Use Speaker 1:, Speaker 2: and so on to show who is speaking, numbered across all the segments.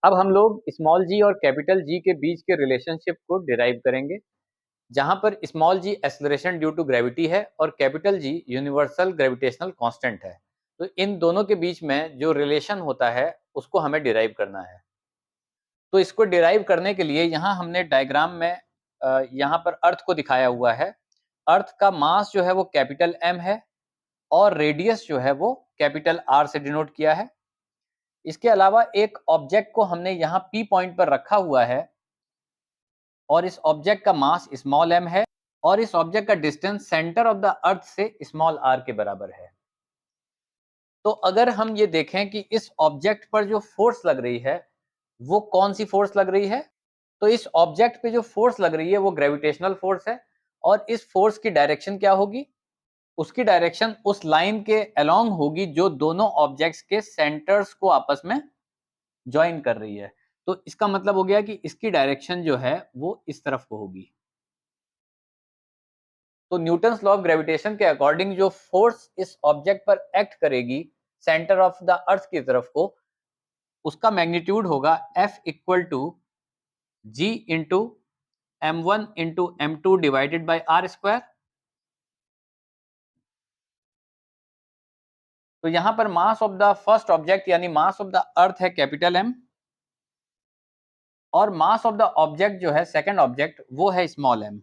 Speaker 1: अब हम लोग स्मॉल जी और कैपिटल जी के बीच के रिलेशनशिप को डिराइव करेंगे, जहां पर small G acceleration due to gravity है और capital G universal gravitational constant है। तो इन दोनों के बीच में जो रिलेशन होता है उसको हमें डिराइव करना है। तो इसको डिराइव करने के लिए यहाँ हमने डायग्राम में यहाँ पर अर्थ को दिखाया हुआ है। अर्थ का मास जो है वो कैपिटल एम है और रेडियस जो है वो कैपिटल आर से डिनोट किया है। इसके अलावा एक ऑब्जेक्ट को हमने यहाँ पी पॉइंट पर रखा हुआ है और इस ऑब्जेक्ट का मास स्मॉल एम है और इस ऑब्जेक्ट का डिस्टेंस सेंटर ऑफ द अर्थ से स्मॉल आर के बराबर है। तो अगर हम ये देखें कि इस ऑब्जेक्ट पर जो फोर्स लग रही है वो कौन सी फोर्स लग रही है, तो इस ऑब्जेक्ट पे जो फोर्स लग रही है वो ग्रेविटेशनल फोर्स है और इस फोर्स की डायरेक्शन क्या होगी, उसकी डायरेक्शन उस लाइन के अलोंग होगी जो दोनों ऑब्जेक्ट्स के सेंटर्स को आपस में ज्वाइन कर रही है। तो इसका मतलब हो गया कि इसकी डायरेक्शन जो है वो इस तरफ को होगी। तो न्यूटन्स लॉ ऑफ ग्रेविटेशन के अकॉर्डिंग जो फोर्स इस ऑब्जेक्ट पर एक्ट करेगी सेंटर ऑफ द अर्थ की तरफ को, उसका मैग्नीट्यूड होगा F equal to G into m1 into m2 divided by R square. तो यहां पर mass of the first object यानी मास ऑफ द अर्थ है कैपिटल M और मास ऑफ द ऑब्जेक्ट जो है सेकंड ऑब्जेक्ट वो है small m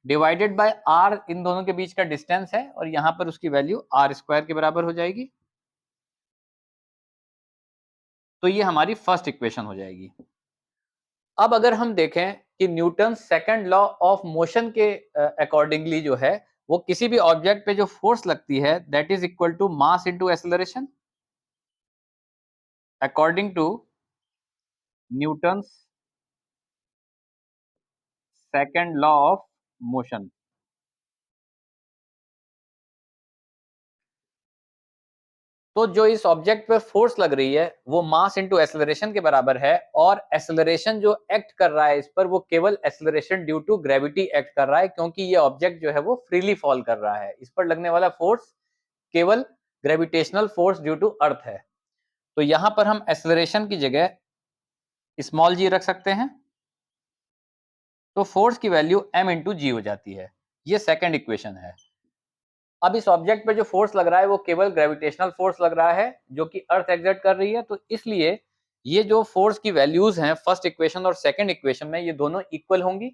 Speaker 1: divided bye r, इन दोनों के बीच का डिस्टेंस है और यहां पर उसकी वैल्यू आर स्क्वायर के बराबर हो जाएगी। तो ये हमारी फर्स्ट इक्वेशन हो जाएगी। अब अगर हम देखें कि Newton second law of motion के अकॉर्डिंगली जो है वो किसी भी ऑब्जेक्ट पे जो फोर्स लगती है that is equal to mass into acceleration according to Newton's second law of motion. तो जो इस ऑब्जेक्ट पे फोर्स लग रही है वो मास इनटू एक्सेलरेशन के बराबर है और एक्सेलरेशन जो एक्ट कर रहा है इस पर वो केवल acceleration due to gravity act कर रहा है, क्योंकि ये ऑब्जेक्ट जो है वो फ्रीली फॉल कर रहा है। इस पर लगने वाला फोर्स केवल gravitational force due to earth है। तो यहां पर हम एक्सेलरेशन की जगह स्मॉल जी रख सकते हैं, तो फोर्स की वैल्यू m इंटू जी हो जाती है। ये सेकंड इक्वेशन है। अब इस ऑब्जेक्ट पे जो फोर्स लग रहा है वो केवल ग्रेविटेशनल फोर्स लग रहा है जो कि अर्थ एग्जर्ट कर रही है, तो इसलिए ये जो फोर्स की वैल्यूज हैं फर्स्ट इक्वेशन और सेकंड इक्वेशन में ये दोनों इक्वल होंगी।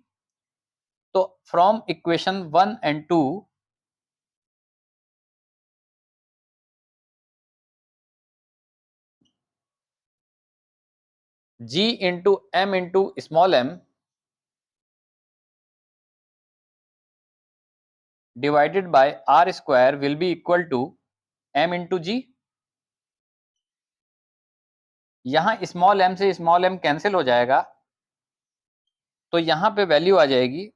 Speaker 1: तो from equation 1 and 2 g into m into small m divided by r square will be equal to m into g. यहां स्मॉल m से स्मॉल m कैंसिल हो जाएगा, तो यहां पे वैल्यू आ जाएगी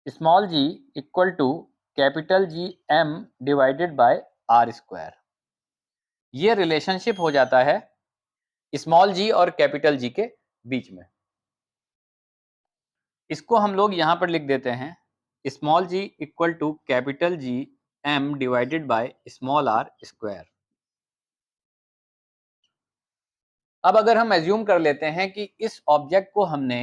Speaker 1: small ji equal to capital G m divided by r square. ये रिलेशनशिप हो जाता है स्मॉल जी और कैपिटल जी के बीच में। इसको हम लोग यहां पर लिख देते हैं small ji equal to capital G m divided by small R square. अब अगर हम एज्यूम कर लेते हैं कि इस ऑब्जेक्ट को हमने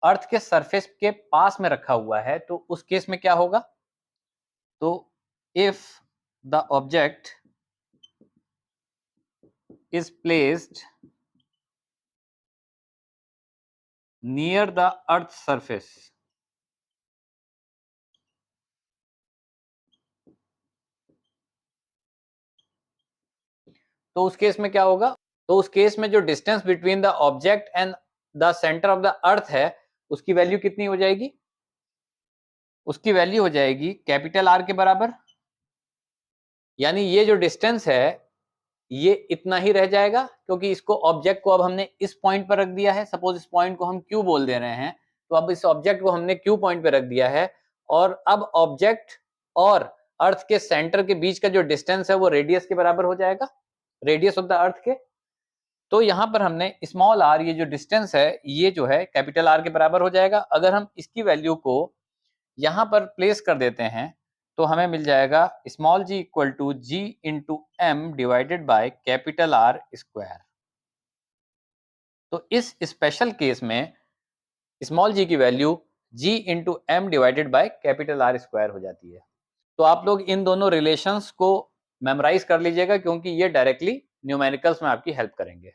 Speaker 1: अर्थ के सरफेस के पास में रखा हुआ है, तो उस केस में क्या होगा, तो if the object is placed near the earth surface, तो उस केस में क्या होगा, तो उस केस में जो distance between the object and the centre of the अर्थ है उसकी वैल्यू कितनी हो जाएगी, उसकी वैल्यू हो जाएगी कैपिटल आर के बराबर। यानी ये जो डिस्टेंस है ये इतना ही रह जाएगा, क्योंकि इसको ऑब्जेक्ट को अब हमने इस पॉइंट पर रख दिया है। सपोज इस पॉइंट को हम क्यू बोल दे रहे हैं, तो अब इस ऑब्जेक्ट को हमने क्यू पॉइंट पे रख दिया है और अब ऑब्जेक्ट और अर्थ के सेंटर के बीच का जो डिस्टेंस है वो रेडियस के बराबर हो जाएगा, रेडियस ऑफ द अर्थ के। तो यहां पर हमने स्मॉल आर, ये जो डिस्टेंस है ये जो है कैपिटल आर के बराबर हो जाएगा। अगर हम इसकी वैल्यू को यहां पर प्लेस कर देते हैं तो हमें मिल जाएगा small ji equal to G into M divided by capital R square. तो इस स्पेशल केस में स्मॉल जी की value g into M divided by capital R square हो जाती है। तो आप लोग इन दोनों रिलेशंस को मेमोराइज कर लीजिएगा, क्योंकि ये डायरेक्टली न्यूमेरिकल्स में आपकी हेल्प करेंगे।